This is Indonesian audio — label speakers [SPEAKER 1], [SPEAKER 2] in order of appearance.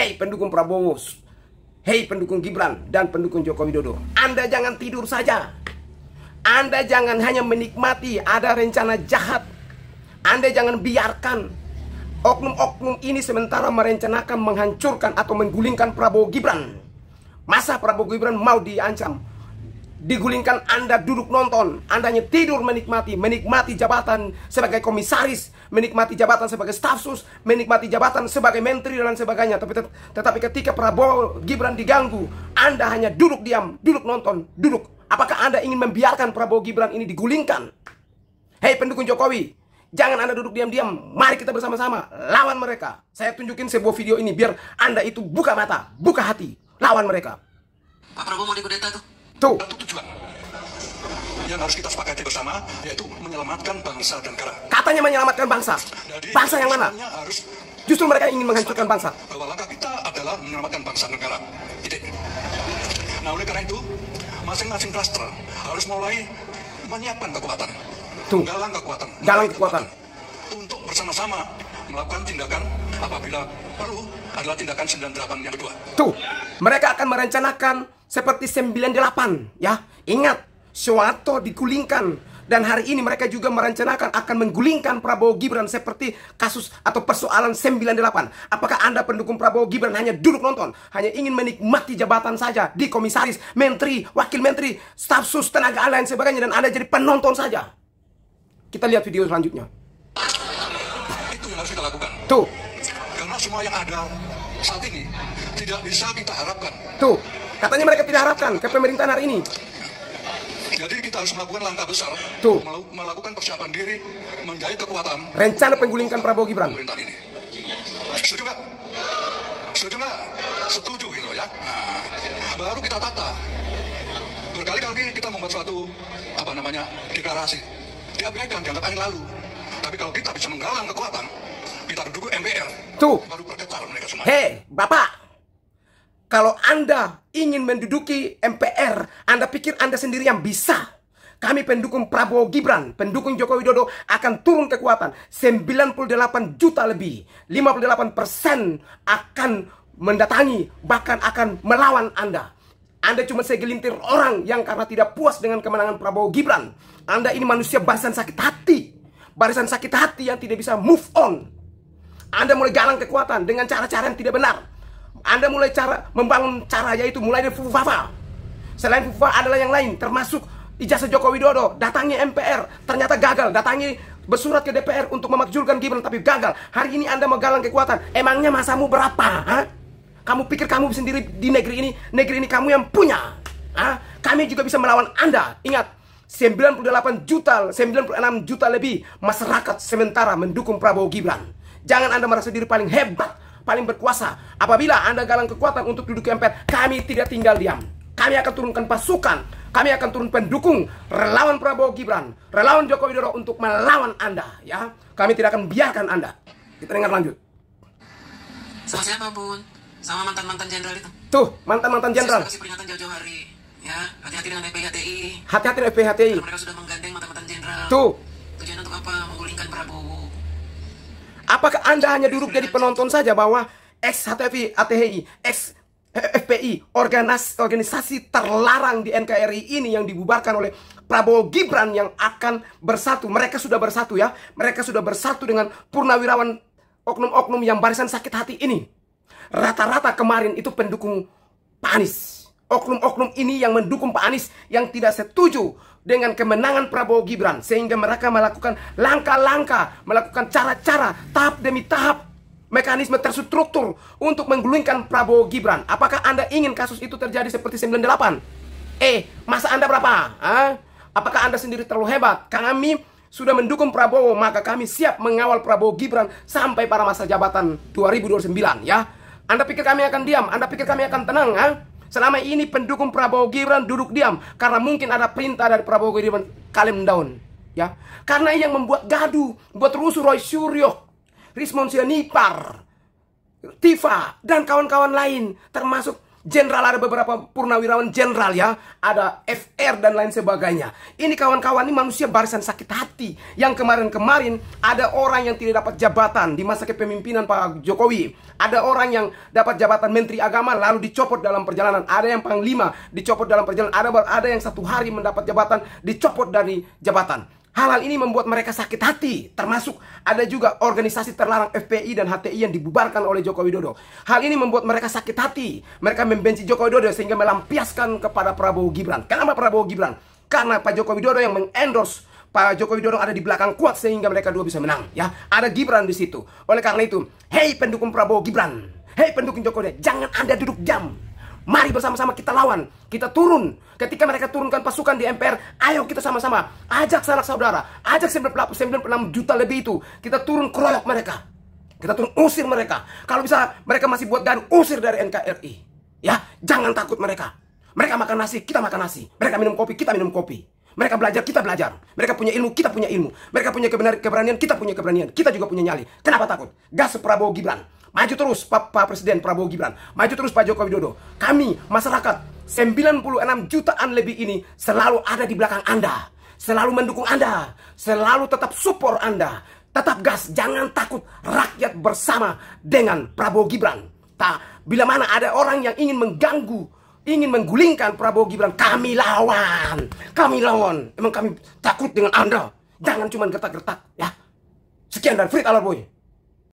[SPEAKER 1] Hei pendukung Prabowo, hei pendukung Gibran dan pendukung Joko Widodo, Anda jangan tidur saja. Anda jangan hanya menikmati ada rencana jahat. Anda jangan biarkan oknum-oknum ini sementara merencanakan menghancurkan atau menggulingkan Prabowo Gibran. Masa Prabowo Gibran mau diancam, digulingkan, Anda duduk nonton, Anda hanya tidur menikmati jabatan sebagai komisaris, menikmati jabatan sebagai staf sus, menikmati jabatan sebagai menteri dan sebagainya. Tetapi ketika Prabowo Gibran diganggu, Anda hanya duduk diam, duduk nonton, duduk. Apakah Anda ingin membiarkan Prabowo Gibran ini digulingkan? Hei pendukung Jokowi, jangan Anda duduk diam-diam. Mari kita bersama-sama lawan mereka. Saya tunjukin sebuah video ini biar Anda itu buka mata, buka hati, lawan mereka.
[SPEAKER 2] Pak Prabowo mau dikudeta tuh.
[SPEAKER 1] Tuh.
[SPEAKER 3] Satu tujuan yang harus kita sepakati bersama, yaitu menyelamatkan bangsa dan negara.
[SPEAKER 1] Katanya menyelamatkan bangsa.
[SPEAKER 3] Jadi,
[SPEAKER 1] Bangsa yang mana?
[SPEAKER 3] harus
[SPEAKER 1] Justru mereka ingin menghancurkan bangsa.
[SPEAKER 3] bahwa langkah kita adalah menyelamatkan bangsa dan negara. Titik. Nah, oleh karena itu, masing-masing klaster harus mulai menyiapkan kekuatan.
[SPEAKER 1] Tuh. Galang kekuatan.
[SPEAKER 3] Untuk bersama-sama melakukan tindakan apabila perlu adalah tindakan 98 yang kedua.
[SPEAKER 1] Tuh, mereka akan merencanakan seperti 98, ya. Ingat, Soeharto digulingkan, dan hari ini mereka juga merencanakan akan menggulingkan Prabowo Gibran seperti kasus atau persoalan 98. Apakah Anda pendukung Prabowo Gibran hanya duduk nonton, hanya ingin menikmati jabatan saja di komisaris, menteri, wakil menteri, staf sus, tenaga ahli dan sebagainya, dan Anda jadi penonton saja? Kita lihat video selanjutnya.
[SPEAKER 3] Itu yang harus kita lakukan.
[SPEAKER 1] Tuh.
[SPEAKER 3] Karena semua yang ada saat ini tidak bisa kita harapkan.
[SPEAKER 1] Tuh, katanya mereka tidak harapkan ke pemerintahan hari ini.
[SPEAKER 3] Jadi kita harus melakukan langkah besar.
[SPEAKER 1] Tuh.
[SPEAKER 3] Melakukan persiapan diri, menjahit kekuatan.
[SPEAKER 1] Rencana penggulingkan Prabowo Gibran.
[SPEAKER 3] Pemerintahan ini. Setuju nggak? Setuju nggak? Setuju gitu ya. Nah, baru kita tata. Berkali-kali kita membuat suatu deklarasi. Diabaikan, dianggap angin lalu. Tapi kalau kita bisa menggalang kekuatan, kita duduk MPR.
[SPEAKER 1] Tuh.
[SPEAKER 3] Baru bergetar mereka semua.
[SPEAKER 1] Hei, Bapak. Kalau Anda ingin menduduki MPR, Anda pikir Anda sendiri yang bisa? Kami pendukung Prabowo Gibran, pendukung Joko Widodo akan turun kekuatan 98 juta lebih. 58% akan mendatangi, bahkan akan melawan Anda. Anda cuma segelintir orang yang karena tidak puas dengan kemenangan Prabowo Gibran. Anda ini manusia barisan sakit hati. Barisan sakit hati yang tidak bisa move on. Anda mulai galang kekuatan dengan cara-cara yang tidak benar. Anda mulai membangun cara, yaitu mulai dari Fufafa. Selain Fufafa adalah yang lain, termasuk ijazah Joko Widodo. Datangi MPR, ternyata gagal. Datangi bersurat ke DPR untuk memakzulkan Gibran, tapi gagal. Hari ini Anda mau galang kekuatan. Emangnya masamu berapa? Ha? Kamu pikir kamu sendiri di negeri ini kamu yang punya? Ha? Kami juga bisa melawan Anda. Ingat, 96 juta lebih masyarakat sementara mendukung Prabowo Gibran. Jangan Anda merasa diri paling hebat, paling berkuasa. Apabila Anda galang kekuatan untuk duduk di MPR, kami tidak tinggal diam. Kami akan turunkan pasukan, kami akan turun pendukung, relawan Prabowo Gibran, relawan Joko Widodo untuk melawan Anda, ya. Kami tidak akan biarkan Anda. Kita dengar lanjut.
[SPEAKER 2] Sama siapa, Bun? Sama mantan-mantan jenderal itu.
[SPEAKER 1] Tuh, mantan-mantan jenderal.
[SPEAKER 2] Saya sudah kasih peringatan jauh-jauh hari. Ya, hati-hati dengan FPHTI.
[SPEAKER 1] Hati-hati dengan FPHTI.
[SPEAKER 2] Mereka sudah menggandeng mantan-mantan jenderal.
[SPEAKER 1] Tuh.
[SPEAKER 2] Tujuan untuk apa? Menggulingkan Prabowo.
[SPEAKER 1] Apakah Anda hanya duduk jadi penonton saja bahwa ex-HTI, ex-FPI, organisasi terlarang di NKRI ini yang dibubarkan oleh Prabowo Gibran yang akan bersatu. Mereka sudah bersatu, ya. Mereka sudah bersatu dengan purnawirawan oknum-oknum yang barisan sakit hati ini. Rata-rata kemarin itu pendukung Pak Anies. Oknum-oknum ini yang mendukung Pak Anies, yang tidak setuju dengan kemenangan Prabowo Gibran, sehingga mereka melakukan langkah-langkah, melakukan cara-cara tahap demi tahap, mekanisme terstruktur untuk menggulingkan Prabowo Gibran. Apakah Anda ingin kasus itu terjadi seperti 98? Masa Anda berapa? Apakah Anda sendiri terlalu hebat? Kami sudah mendukung Prabowo, maka kami siap mengawal Prabowo Gibran sampai pada masa jabatan 2029, ya. Anda pikir kami akan diam? Anda pikir kami akan tenang? Selama ini pendukung Prabowo Gibran duduk diam karena mungkin ada perintah dari Prabowo Gibran kalem down, ya. Karena yang membuat gaduh, buat rusuh Roy Suryo, Rismon Sianipar, Tifa dan kawan-kawan lain, termasuk jenderal, ada beberapa purnawirawan jenderal ya, ada FR dan lain sebagainya. Ini kawan-kawan, ini manusia barisan sakit hati. Yang kemarin-kemarin ada orang yang tidak dapat jabatan di masa kepemimpinan Pak Jokowi. Ada orang yang dapat jabatan Menteri Agama lalu dicopot dalam perjalanan. Ada yang Panglima dicopot dalam perjalanan. Ada yang 1 hari mendapat jabatan dicopot dari jabatan. Hal-hal ini membuat mereka sakit hati. Termasuk ada juga organisasi terlarang FPI dan HTI yang dibubarkan oleh Joko Widodo. Hal ini membuat mereka sakit hati. Mereka membenci Joko Widodo sehingga melampiaskan kepada Prabowo Gibran. Kenapa Prabowo Gibran? Karena Pak Joko Widodo yang mengendorse Pak Joko Widodo ada di belakang kuat sehingga mereka dua bisa menang. Ya, ada Gibran di situ. Oleh karena itu, hei pendukung Prabowo Gibran, hei pendukung Jokowi, jangan Anda duduk diam. Mari bersama-sama kita lawan, kita turun. Ketika mereka turunkan pasukan di MPR, ayo kita sama-sama ajak sanak saudara, ajak 96 juta lebih itu, kita turun keroyok mereka. Kita turun usir mereka. Kalau bisa mereka masih buat gaduh, usir dari NKRI. Ya, jangan takut mereka. Mereka makan nasi, kita makan nasi. Mereka minum kopi, kita minum kopi. Mereka belajar, kita belajar. Mereka punya ilmu, kita punya ilmu. Mereka punya keberanian, kita punya keberanian. Kita juga punya nyali. Kenapa takut? Gas Prabowo Gibran. Maju terus Pak Presiden Prabowo Gibran. Maju terus Pak Joko Widodo. Kami, masyarakat 96 jutaan lebih ini selalu ada di belakang Anda. Selalu mendukung Anda. Selalu tetap support Anda. Tetap gas, jangan takut. Rakyat bersama dengan Prabowo Gibran. Bila mana ada orang yang ingin mengganggu, ingin menggulingkan Prabowo Gibran, kami lawan. Kami lawan. Emang kami takut dengan Anda. Jangan cuma gertak-gertak ya. Sekian dari Frit Alarboy.